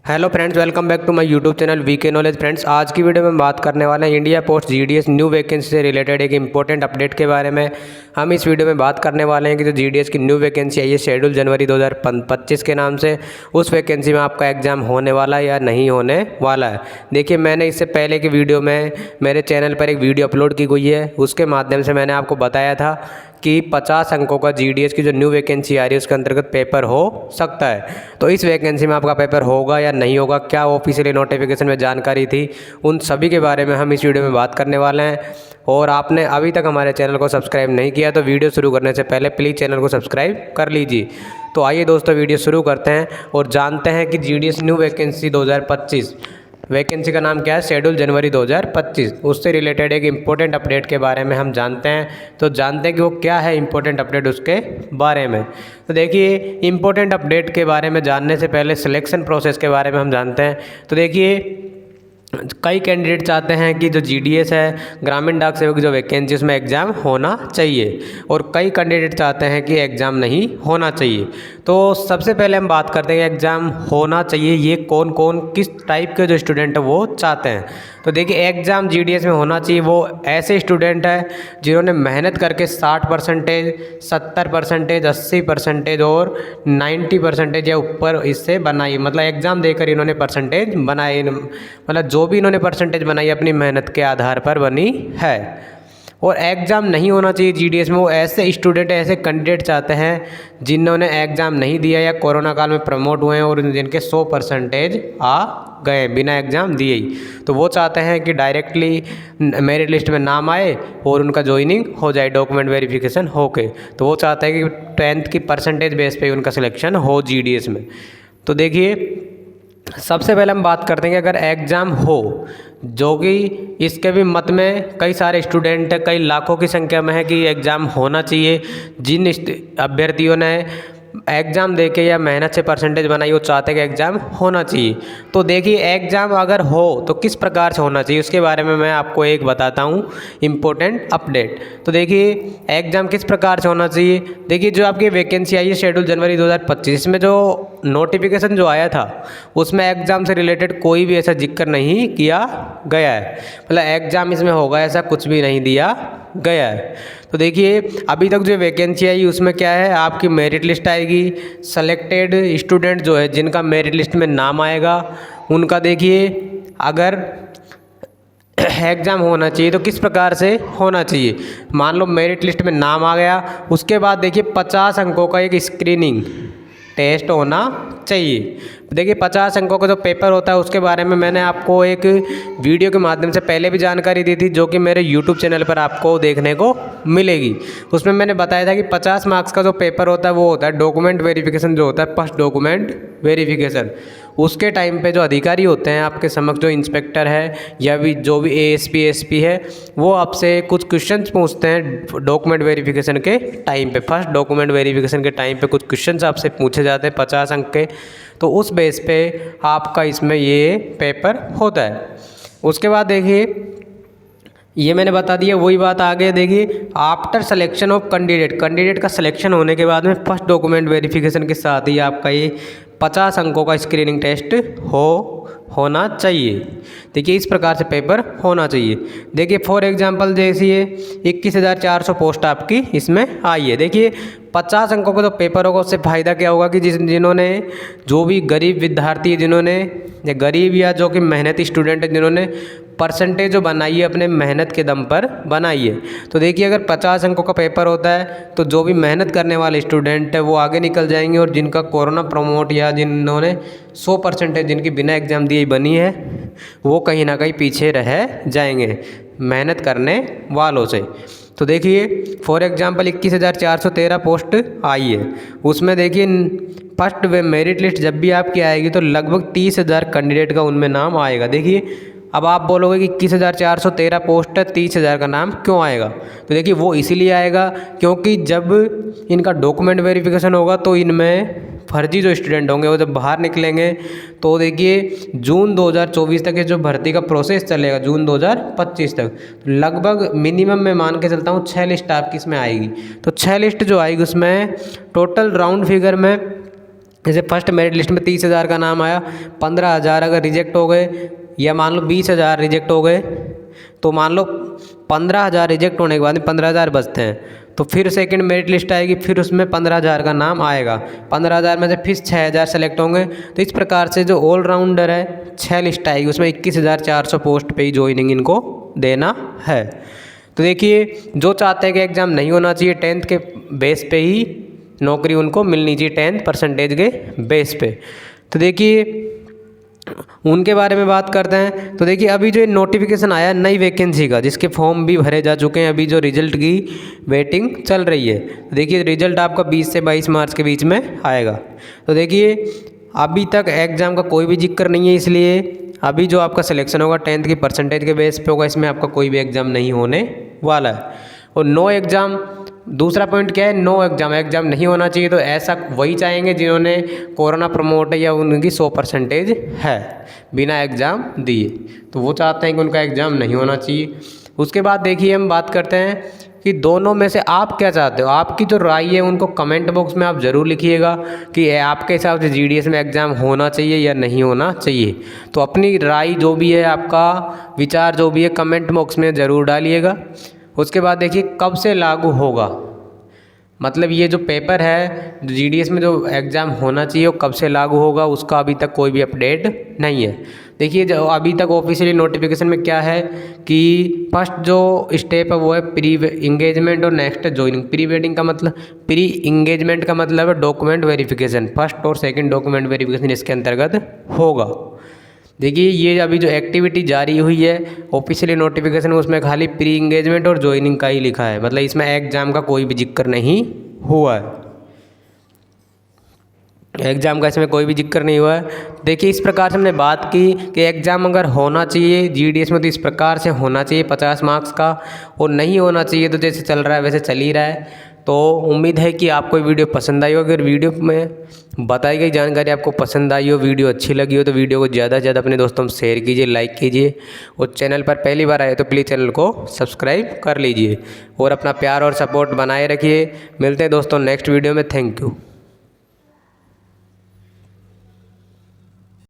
Hello friends, welcome back to my YouTube channel VK knowledge. Friends, आज की video में बात करने वाले हैं India Post GDS new vacancy से रिलेटेड एक इंपॉर्टेंट अपडेट के बारे में। हम इस वीडियो में बात करने वाले हैं कि जो जीडीएस की न्यू वैकेंसी आई है शेड्यूल जनवरी 2025 के नाम से, उस वैकेंसी में आपका एग्ज़ाम होने वाला है या नहीं होने वाला है। देखिए, मैंने इससे पहले की वीडियो में मेरे चैनल पर एक वीडियो अपलोड की गई है, उसके माध्यम से मैंने आपको बताया था कि 50 अंकों का जीडीएस की जो न्यू वैकेंसी आ रही है उसके अंतर्गत पेपर हो सकता है। तो इस वैकेंसी में आपका पेपर होगा या नहीं होगा, क्या ऑफिशियली नोटिफिकेशन में जानकारी थी, उन सभी के बारे में हम इस वीडियो में बात करने वाले हैं। और आपने अभी तक हमारे चैनल को सब्सक्राइब नहीं किया तो वीडियो शुरू करने से पहले प्लीज़ चैनल को सब्सक्राइब कर लीजिए। तो आइए दोस्तों, वीडियो शुरू करते हैं और जानते हैं कि जीडीएस न्यू वैकेंसी 2025 वैकेंसी का नाम क्या है, शेड्यूल जनवरी 2025, उससे रिलेटेड एक इम्पोर्टेंट अपडेट के बारे में हम जानते हैं। तो जानते हैं कि वो क्या है इम्पोर्टेंट अपडेट उसके बारे में। तो देखिए, इम्पोर्टेंट अपडेट के बारे में जानने से पहले सिलेक्शन प्रोसेस के बारे में हम जानते हैं। तो देखिए, कई कैंडिडेट चाहते हैं कि जो जीडीएस है ग्रामीण डाक सेवक की जो वैकेंसी उसमें एग्ज़ाम होना चाहिए, और कई कैंडिडेट चाहते हैं कि एग्ज़ाम नहीं होना चाहिए। तो सबसे पहले हम बात करते हैं एग्ज़ाम होना चाहिए, ये कौन कौन किस टाइप के जो स्टूडेंट है वो चाहते हैं। तो देखिए, एग्ज़ाम जीडीएस में होना चाहिए वो ऐसे स्टूडेंट हैं जिन्होंने मेहनत करके 60%, 70%, 80% और 90% या ऊपर इससे बनाई, मतलब एग्ज़ाम देकर इन्होंने परसेंटेज बनाई, मतलब जो भी इन्होंने परसेंटेज बनाई अपनी मेहनत के आधार पर बनी है। और एग्ज़ाम नहीं होना चाहिए जीडीएस में वो ऐसे स्टूडेंट, ऐसे कैंडिडेट चाहते हैं जिन्होंने एग्ज़ाम नहीं दिया या कोरोना काल में प्रमोट हुए हैं और जिनके 100% आ गए बिना एग्ज़ाम दिए ही। तो वो चाहते हैं कि डायरेक्टली मेरिट लिस्ट में नाम आए और उनका ज्वाइनिंग हो जाए डॉक्यूमेंट वेरिफिकेशन होके। तो वो चाहते हैं कि 10th की परसेंटेज बेस पे उनका सिलेक्शन हो जीडीएस में। तो देखिए, सबसे पहले हम बात करते हैं कि अगर एग्ज़ाम हो, जो कि इसके भी मत में कई सारे स्टूडेंट कई लाखों की संख्या में है कि एग्ज़ाम होना चाहिए। जिन अभ्यर्थियों ने एग्ज़ाम देके या मेहनत से परसेंटेज बनाई वो चाहते हैं कि एग्ज़ाम होना चाहिए। तो देखिए, एग्ज़ाम अगर हो तो किस प्रकार से होना चाहिए उसके बारे में मैं आपको एक बताता हूँ इम्पोर्टेंट अपडेट। तो देखिए, एग्ज़ाम किस प्रकार से होना चाहिए। देखिए, जो आपकी वैकेंसी आई है शेड्यूल जनवरी 2025 में जो नोटिफिकेशन जो आया था उसमें एग्ज़ाम से रिलेटेड कोई भी ऐसा जिक्र नहीं किया गया है, मतलब एग्ज़ाम इसमें होगा ऐसा कुछ भी नहीं दिया गया है। तो देखिए, अभी तक जो वैकेंसी आई उसमें क्या है, आपकी मेरिट लिस्ट आएगी, सेलेक्टेड स्टूडेंट जो है जिनका मेरिट लिस्ट में नाम आएगा उनका देखिए अगर एग्ज़ाम होना चाहिए तो किस प्रकार से होना चाहिए। मान लो मेरिट लिस्ट में नाम आ गया, उसके बाद देखिए 50 अंकों का एक स्क्रीनिंग टेस्ट होना चाहिए। देखिए, 50 अंकों का जो पेपर होता है उसके बारे में मैंने आपको एक वीडियो के माध्यम से पहले भी जानकारी दी थी, जो कि मेरे यूट्यूब चैनल पर आपको देखने को मिलेगी। उसमें मैंने बताया था कि 50 मार्क्स का जो पेपर होता है वो होता है डॉक्यूमेंट वेरिफिकेशन, जो होता है फर्स्ट डॉक्यूमेंट वेरिफिकेशन। उसके टाइम पे जो अधिकारी होते हैं आपके समक्ष, जो इंस्पेक्टर है या भी जो भी एएसपी एसपी है, वो आपसे कुछ क्वेश्चंस पूछते हैं डॉक्यूमेंट वेरिफिकेशन के टाइम पे। फर्स्ट डॉक्यूमेंट वेरिफिकेशन के टाइम पे कुछ क्वेश्चंस आपसे पूछे जाते हैं 50 अंक के। तो उस बेस पे आपका इसमें ये पेपर होता है। उसके बाद देखिए, ये मैंने बता दिया, वही बात आगे देखिए, आफ्टर सिलेक्शन ऑफ कैंडिडेट का सिलेक्शन होने के बाद में फर्स्ट डॉक्यूमेंट वेरिफिकेशन के साथ ही आपका ये 50 अंकों का स्क्रीनिंग टेस्ट होना चाहिए। देखिए, इस प्रकार से पेपर होना चाहिए। देखिए, फॉर एग्जांपल जैसे 21,400 पोस्ट आपकी इसमें आई है। देखिए, 50 अंकों का जो पेपर होगा उससे फ़ायदा क्या होगा कि जिन्होंने जो भी गरीब विद्यार्थी, जिन्होंने या गरीब या जो कि मेहनती स्टूडेंट है, जिन्होंने परसेंटेज जो बनाई है अपने मेहनत के दम पर बनाई है। तो देखिए, अगर 50 अंकों का पेपर होता है तो जो भी मेहनत करने वाले स्टूडेंट है वो आगे निकल जाएंगे, और जिनका कोरोना प्रमोट या जिन्होंने 100% जिनकी बिना एग्ज़ाम दिए बनी है वो कहीं ना कहीं पीछे रह जाएंगे मेहनत करने वालों से। तो देखिए, फॉर एग्जांपल 21,413 पोस्ट आई है, उसमें देखिए फर्स्ट मेरिट लिस्ट जब भी आपकी आएगी तो लगभग 30,000 कैंडिडेट का उनमें नाम आएगा। देखिए, अब आप बोलोगे कि 21,413 पोस्ट है, 30,000 का नाम क्यों आएगा। तो देखिए, वो इसीलिए आएगा क्योंकि जब इनका डॉक्यूमेंट वेरिफिकेशन होगा तो इनमें फर्जी जो स्टूडेंट होंगे वो जब बाहर निकलेंगे तो देखिए जून 2024 तक ये जो भर्ती का प्रोसेस चलेगा, जून 2025 तक लगभग मिनिमम मैं मान के चलता हूँ 6 लिस्ट आपकी इसमें आएगी। तो 6 लिस्ट जो आएगी उसमें टोटल राउंड फिगर में जैसे फर्स्ट मेरिट लिस्ट में 30,000 का नाम आया, 15,000 अगर रिजेक्ट हो गए या मान लो 20,000 रिजेक्ट हो गए, तो मान लो 15,000 रिजेक्ट होने के बाद 15,000 बचते हैं, तो फिर सेकंड मेरिट लिस्ट आएगी, फिर उसमें 15,000 का नाम आएगा। 15,000 में से फिर 6,000 सेलेक्ट होंगे। तो इस प्रकार से जो ऑलराउंडर है 6 लिस्ट आएगी, उसमें 21,400 पोस्ट पे ही ज्वाइनिंग इनको देना है। तो देखिए, जो चाहते हैं कि एग्ज़ाम नहीं होना चाहिए, 10th के बेस पे ही नौकरी उनको मिलनी चाहिए, 10th परसेंटेज के बेस पे। तो देखिए उनके बारे में बात करते हैं। तो देखिए अभी जो नोटिफिकेशन आया नई वैकेंसी का, जिसके फॉर्म भी भरे जा चुके हैं, अभी जो रिजल्ट की वेटिंग चल रही है। तो देखिए रिजल्ट आपका 20 से 22 मार्च के बीच में आएगा। तो देखिए अभी तक एग्ज़ाम का कोई भी जिक्र नहीं है, इसलिए अभी जो आपका सिलेक्शन होगा 10th की परसेंटेज के बेस पे होगा, इसमें आपका कोई भी एग्ज़ाम नहीं होने वाला है। और नो एग्ज़ाम, दूसरा पॉइंट क्या है, नो एग्ज़ाम नहीं होना चाहिए। तो ऐसा वही चाहेंगे जिन्होंने कोरोना प्रमोट है या उनकी 100% है बिना एग्ज़ाम दिए, तो वो चाहते हैं कि उनका एग्ज़ाम नहीं होना चाहिए। उसके बाद देखिए हम बात करते हैं कि दोनों में से आप क्या चाहते हो। आपकी जो राय है उनको कमेंट बॉक्स में आप ज़रूर लिखिएगा कि आपके हिसाब से जीडीएस में एग्ज़ाम होना चाहिए या नहीं होना चाहिए। तो अपनी राय जो भी है, आपका विचार जो भी है, कमेंट बॉक्स में ज़रूर डालिएगा। उसके बाद देखिए कब से लागू होगा, मतलब ये जो पेपर है जीडीएस में जो एग्ज़ाम होना चाहिए वो कब से लागू होगा, उसका अभी तक कोई भी अपडेट नहीं है। देखिए जो अभी तक ऑफिशियली नोटिफिकेशन में क्या है कि फर्स्ट जो स्टेप है वो है प्री इंगेजमेंट और नेक्स्ट है ज्वाइनिंग। प्री इंगेजमेंट का मतलब है डॉक्यूमेंट वेरिफिकेशन, फर्स्ट और सेकंड डॉक्यूमेंट वेरिफिकेशन इसके अंतर्गत होगा। देखिए ये अभी जो एक्टिविटी जारी हुई है ऑफिशियली नोटिफिकेशन, उसमें खाली प्री इंगेजमेंट और ज्वाइनिंग का ही लिखा है, मतलब इसमें एग्ज़ाम का कोई भी जिक्र नहीं हुआ है। एग्ज़ाम का इसमें कोई भी जिक्र नहीं हुआ है। देखिए इस प्रकार से हमने बात की कि एग्ज़ाम अगर होना चाहिए जीडीएस में तो इस प्रकार से होना चाहिए 50 मार्क्स का, और नहीं होना चाहिए तो जैसे चल रहा है वैसे चल ही रहा है। तो उम्मीद है कि आपको वीडियो पसंद आई हो। अगर वीडियो में बताई गई जानकारी आपको पसंद आई हो, वीडियो अच्छी लगी हो, तो वीडियो को ज़्यादा से ज़्यादा अपने दोस्तों में शेयर कीजिए, लाइक कीजिए, और चैनल पर पहली बार आए तो प्लीज़ चैनल को सब्सक्राइब कर लीजिए और अपना प्यार और सपोर्ट बनाए रखिए। मिलते हैं दोस्तों नेक्स्ट वीडियो में। Thank you.